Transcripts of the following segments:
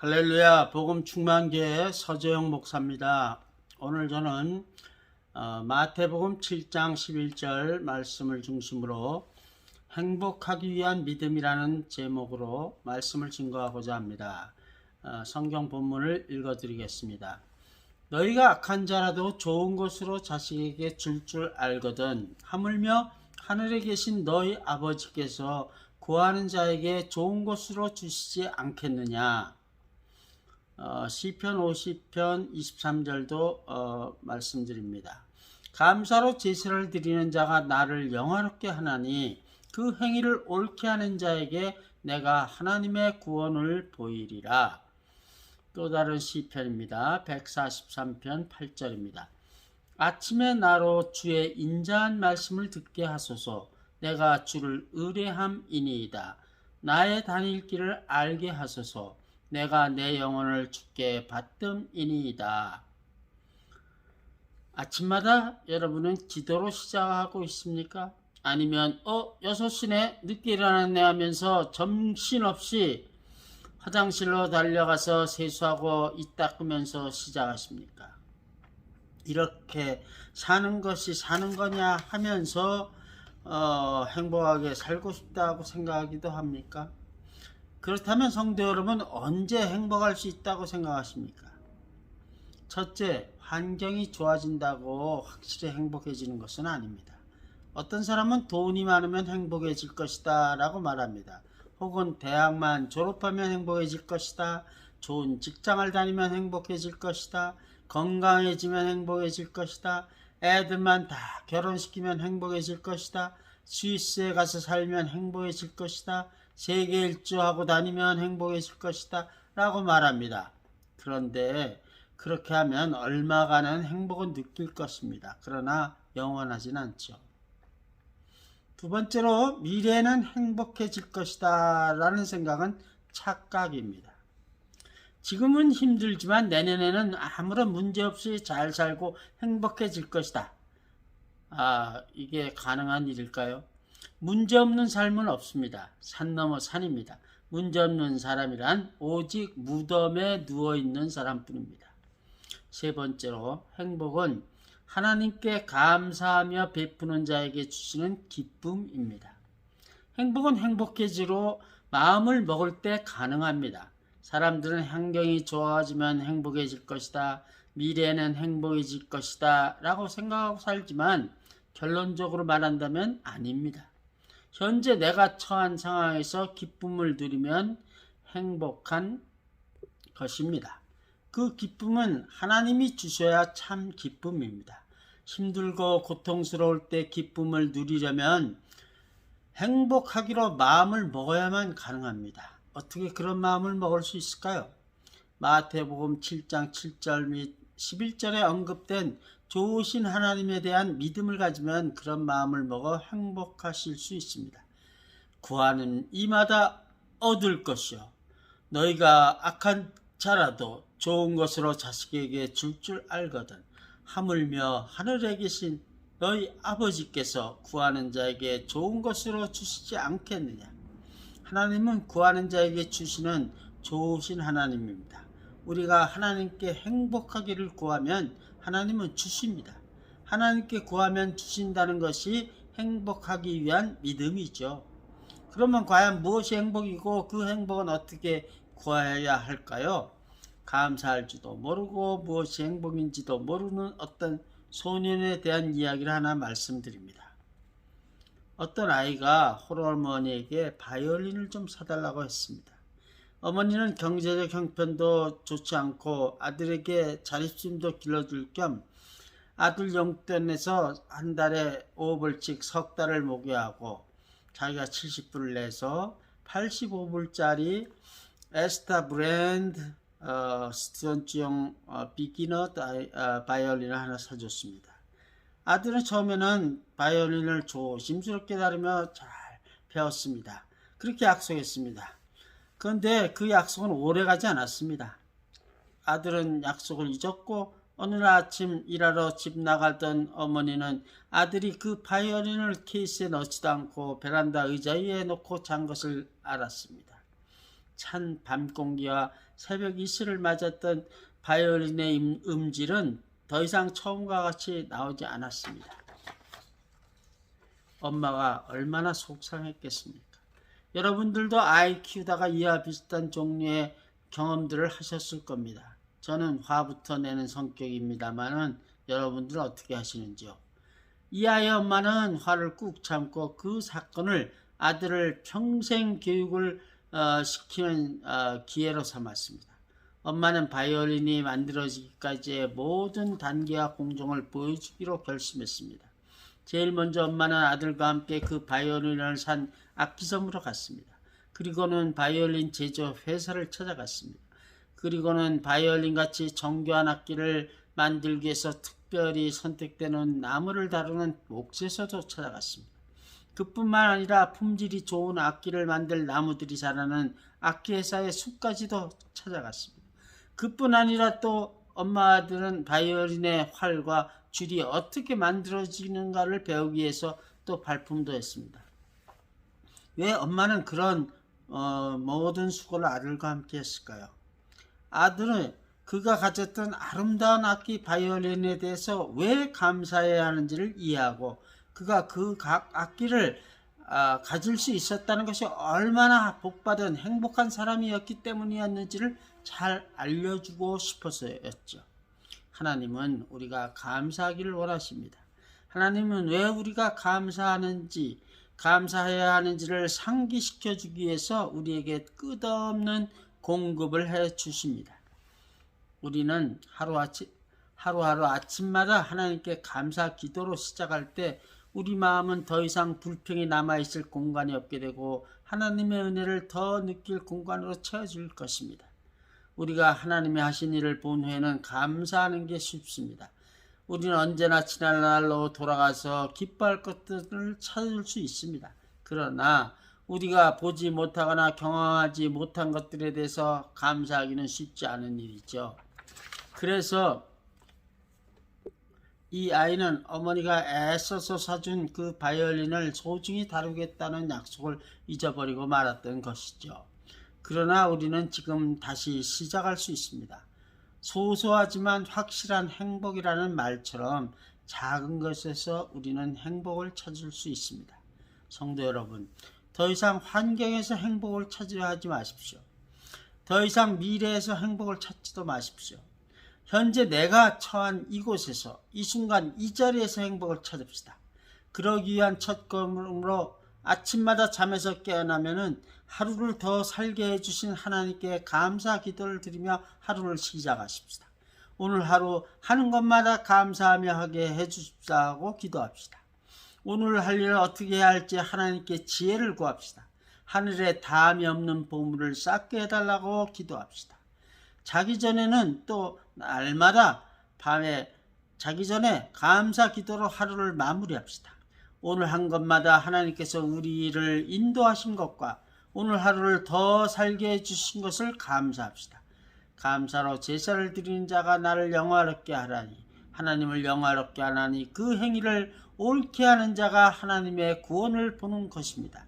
할렐루야, 복음 충만교회 서재영 목사입니다. 오늘 저는 마태복음 7장 11절 말씀을 중심으로 행복하기 위한 믿음이라는 제목으로 말씀을 증거하고자 합니다. 성경 본문을 읽어드리겠습니다. 너희가 악한 자라도 좋은 것으로 자식에게 줄 알거든 하물며 하늘에 계신 너희 아버지께서 구하는 자에게 좋은 것으로 주시지 않겠느냐. 시편 50편 23절도 말씀드립니다. 감사로 제사를 드리는 자가 나를 영화롭게 하나니 그 행위를 옳게 하는 자에게 내가 하나님의 구원을 보이리라. 또 다른 시편입니다. 143편 8절입니다. 아침에 나로 주의 인자한 말씀을 듣게 하소서. 내가 주를 의뢰함이니이다. 나의 다닐 길을 알게 하소서. 내가 내 영혼을 주께 받듦이니이다. 아침마다 여러분은 기도로 시작하고 있습니까? 아니면 6시네 늦게 일어났네 하면서 정신없이 화장실로 달려가서 세수하고 입 닦으면서 시작하십니까? 이렇게 사는 것이 사는 거냐 하면서 행복하게 살고 싶다고 생각하기도 합니까? 그렇다면 성도 여러분, 언제 행복할 수 있다고 생각하십니까? 첫째, 환경이 좋아진다고 확실히 행복해지는 것은 아닙니다. 어떤 사람은 돈이 많으면 행복해질 것이다 라고 말합니다. 혹은 대학만 졸업하면 행복해질 것이다, 좋은 직장을 다니면 행복해질 것이다, 건강해지면 행복해질 것이다, 애들만 다 결혼시키면 행복해질 것이다, 스위스에 가서 살면 행복해질 것이다, 세계 일주하고 다니면 행복해질 것이다 라고 말합니다. 그런데 그렇게 하면 얼마간은 행복은 느낄 것입니다. 그러나 영원하진 않죠. 두 번째로, 미래는 행복해질 것이다 라는 생각은 착각입니다. 지금은 힘들지만 내년에는 아무런 문제 없이 잘 살고 행복해질 것이다. 이게 가능한 일일까요? 문제없는 삶은 없습니다. 산 넘어 산입니다. 문제없는 사람이란 오직 무덤에 누워있는 사람뿐입니다. 세 번째로, 행복은 하나님께 감사하며 베푸는 자에게 주시는 기쁨입니다. 행복은 행복해지로 마음을 먹을 때 가능합니다. 사람들은 환경이 좋아지면 행복해질 것이다, 미래는 행복해질 것이다 라고 생각하고 살지만 결론적으로 말한다면 아닙니다. 현재 내가 처한 상황에서 기쁨을 누리면 행복한 것입니다. 그 기쁨은 하나님이 주셔야 참 기쁨입니다. 힘들고 고통스러울 때 기쁨을 누리려면 행복하기로 마음을 먹어야만 가능합니다. 어떻게 그런 마음을 먹을 수 있을까요? 마태복음 7장 7절 및 11절에 언급된 좋으신 하나님에 대한 믿음을 가지면 그런 마음을 먹어 행복하실 수 있습니다. 구하는 이마다 얻을 것이요, 너희가 악한 자라도 좋은 것으로 자식에게 줄 알거든 하물며 하늘에 계신 너희 아버지께서 구하는 자에게 좋은 것으로 주시지 않겠느냐. 하나님은 구하는 자에게 주시는 좋으신 하나님입니다. 우리가 하나님께 행복하기를 구하면 하나님은 주십니다. 하나님께 구하면 주신다는 것이 행복하기 위한 믿음이죠. 그러면 과연 무엇이 행복이고 그 행복은 어떻게 구해야 할까요? 감사할 줄도 모르고 무엇이 행복인지도 모르는 어떤 소년에 대한 이야기를 하나 말씀드립니다. 어떤 아이가 홀어머니에게 바이올린을 좀 사달라고 했습니다. 어머니는 경제적 형편도 좋지 않고 아들에게 자립심도 길러줄 겸 아들 용돈에서 한 달에 5불씩 석 달을 목욕하고 자기가 70불을 내서 85불짜리 에스타 브랜드 스톤지용 비기너 바이올린을 하나 사줬습니다. 아들은 처음에는 바이올린을 조심스럽게 다루며 잘 배웠습니다. 그렇게 약속했습니다. 그런데 그 약속은 오래가지 않았습니다. 아들은 약속을 잊었고 어느 날 아침 일하러 집 나가던 어머니는 아들이 그 바이올린을 케이스에 넣지도 않고 베란다 의자 위에 놓고 잔 것을 알았습니다. 찬 밤 공기와 새벽 이슬을 맞았던 바이올린의 음질은 더 이상 처음과 같이 나오지 않았습니다. 엄마가 얼마나 속상했겠습니까? 여러분들도 아이 키우다가 이와 비슷한 종류의 경험들을 하셨을 겁니다. 저는 화부터 내는 성격입니다만은 여러분들은 어떻게 하시는지요? 이 아이의 엄마는 화를 꾹 참고 그 사건을 아들을 평생 교육을 시키는 기회로 삼았습니다. 엄마는 바이올린이 만들어지기까지의 모든 단계와 공정을 보여주기로 결심했습니다. 제일 먼저 엄마는 아들과 함께 그 바이올린을 산 악기점으로 갔습니다. 그리고는 바이올린 제조 회사를 찾아갔습니다. 그리고는 바이올린같이 정교한 악기를 만들기 위해서 특별히 선택되는 나무를 다루는 목재소도 찾아갔습니다. 그뿐만 아니라 품질이 좋은 악기를 만들 나무들이 자라는 악기회사의 숲까지도 찾아갔습니다. 그뿐 아니라 또 엄마 아들은 바이올린의 활과 줄이 어떻게 만들어지는가를 배우기 위해서 또 발품도 했습니다. 왜 엄마는 그런 모든 수고를 아들과 함께 했을까요? 아들은 그가 가졌던 아름다운 악기 바이올린에 대해서 왜 감사해야 하는지를 이해하고 그가 그 각 악기를 가질 수 있었다는 것이 얼마나 복받은 행복한 사람이었기 때문이었는지를 잘 알려주고 싶어서였죠. 하나님은 우리가 감사하기를 원하십니다. 하나님은 왜 우리가 감사해야 하는지를 상기시켜 주기 위해서 우리에게 끝없는 공급을 해 주십니다. 우리는 하루하루 아침마다 하나님께 감사 기도로 시작할 때 우리 마음은 더 이상 불평이 남아있을 공간이 없게 되고 하나님의 은혜를 더 느낄 공간으로 채워질 것입니다. 우리가 하나님이 하신 일을 본 후에는 감사하는 게 쉽습니다. 우리는 언제나 지난날로 돌아가서 기뻐할 것들을 찾을 수 있습니다. 그러나 우리가 보지 못하거나 경험하지 못한 것들에 대해서 감사하기는 쉽지 않은 일이죠. 그래서 이 아이는 어머니가 애써서 사준 그 바이올린을 소중히 다루겠다는 약속을 잊어버리고 말았던 것이죠. 그러나 우리는 지금 다시 시작할 수 있습니다. 소소하지만 확실한 행복이라는 말처럼 작은 것에서 우리는 행복을 찾을 수 있습니다. 성도 여러분, 더 이상 환경에서 행복을 찾으려 하지 마십시오. 더 이상 미래에서 행복을 찾지도 마십시오. 현재 내가 처한 이곳에서, 이 순간, 이 자리에서 행복을 찾읍시다. 그러기 위한 첫 걸음으로 아침마다 잠에서 깨어나면은 하루를 더 살게 해주신 하나님께 감사 기도를 드리며 하루를 시작하십시다. 오늘 하루 하는 것마다 감사하며 하게 해주십사 하고 기도합시다. 오늘 할 일을 어떻게 해야 할지 하나님께 지혜를 구합시다. 하늘에 담이 없는 보물을 쌓게 해달라고 기도합시다. 자기 전에는 또 날마다 밤에 자기 전에 감사 기도로 하루를 마무리합시다. 오늘 한 것마다 하나님께서 우리를 인도하신 것과 오늘 하루를 더 살게 해주신 것을 감사합시다. 감사로 제사를 드리는 자가 나를 영화롭게 하라니, 하나님을 영화롭게 하나니 그 행위를 옳게 하는 자가 하나님의 구원을 보는 것입니다.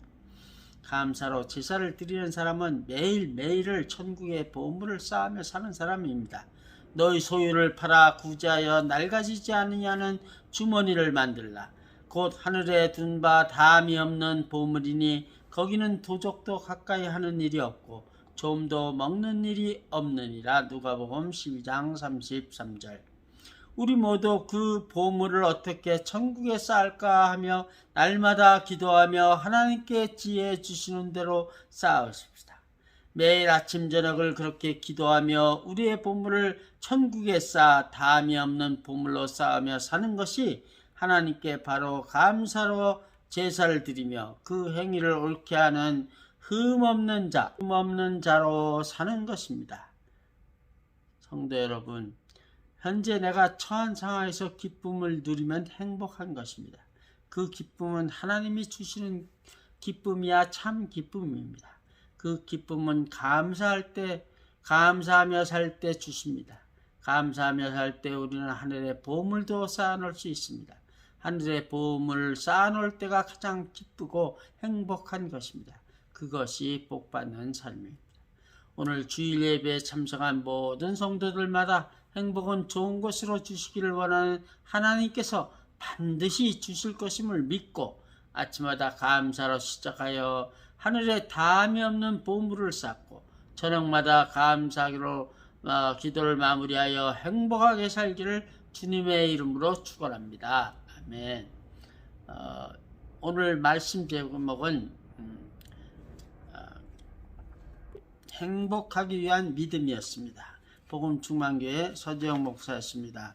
감사로 제사를 드리는 사람은 매일매일을 천국의 보물을 쌓으며 사는 사람입니다. 너희 소유를 팔아 구제하여 낡아지지 않느냐는 주머니를 만들라. 곧 하늘에 둔 바 담이 없는 보물이니 거기는 도적도 가까이 하는 일이 없고 좀도 먹는 일이 없느니라. 누가복음 12장 33절. 우리 모두 그 보물을 어떻게 천국에 쌓을까 하며 날마다 기도하며 하나님께 지혜 주시는 대로 쌓으십시다. 매일 아침 저녁을 그렇게 기도하며 우리의 보물을 천국에 쌓아 담이 없는 보물로 쌓으며 사는 것이 하나님께 바로 감사로 제사를 드리며 그 행위를 옳게 하는 흠없는 자로 사는 것입니다. 성도 여러분, 현재 내가 처한 상황에서 기쁨을 누리면 행복한 것입니다. 그 기쁨은 하나님이 주시는 기쁨이야 참 기쁨입니다. 그 기쁨은 감사하며 살 때 주십니다. 감사하며 살 때 우리는 하늘의 보물도 쌓아놓을 수 있습니다. 하늘의 보물을 쌓아놓을 때가 가장 기쁘고 행복한 것입니다. 그것이 복받는 삶입니다. 오늘 주일 예배에 참석한 모든 성도들마다 행복은 좋은 것으로 주시기를 원하는 하나님께서 반드시 주실 것임을 믿고 아침마다 감사로 시작하여 하늘에 담이 없는 보물을 쌓고 저녁마다 감사하기로 기도를 마무리하여 행복하게 살기를 주님의 이름으로 축원합니다. 아멘. 오늘 말씀 제목은 행복하기 위한 믿음이었습니다. 복음충만교회 서재영 목사였습니다.